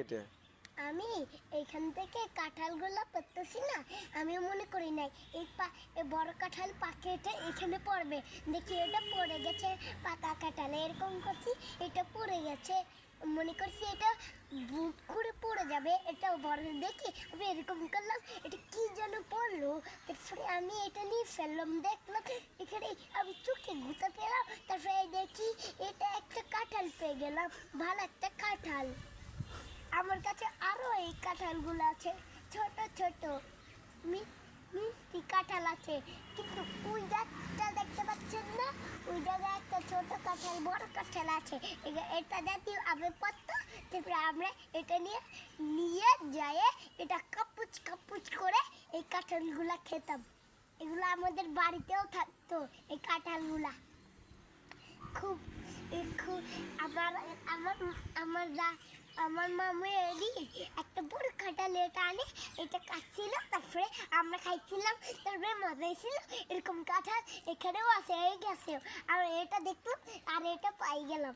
এটা আমি এইখান থেকে কাঁঠালগুলো পড়তেছি না, আমি মনে করি নাই এই বড় কাঁঠাল পাকেটে এখানে পড়বে। দেখি এটা পড়ে গেছে, পাকা কাঁঠাল এরকম করছি, এটা পড়ে গেছে, মনে করছি এটা বুট করে পড়ে যাবে, এটা বড় দেখি আমি এরকম করলাম, এটা কি যেন পড়লো, তারপরে আমি এটা নিয়ে ফেললাম, দেখলাম এখানে আমি চোখে ঘুতে পেলাম, তারপরে দেখি এটা একটা কাঁঠাল পেয়ে গেলাম, ভালো একটা কাঁঠাল। আমার কাছে আরো এই কাঁঠালগুলো আছে, ছোট ছোট মিষ্টি কাঁঠাল আছে, কিন্তু ওই গাছটা দেখতে পাচ্ছেন না, ওই জায়গায় একটা ছোট কাঁঠাল বড় কাঁঠাল আছে, এটা জাতীয় আমের পাত্তা। তারপরে আমরা এটা নিয়ে নিয়ে যাই, এটা কাপুচ কাপুচ করে এই কাঁঠালগুলা খেতাম। এগুলো আমাদের বাড়িতেও থাকতো, এই কাঁঠালগুলা খুব খুব আমার আমার আমার আমার মামু এলি একটা বড় কাঁঠাল এটা আনে, এটা কাটছিল, তারপরে আমরা খাইছিলাম, তারপরে মজা হয়েছিল। এরকম কাঁঠাল এখানেও আছে, এই গেছেও, আর এটা দেখলাম আর এটা পাই গেলাম।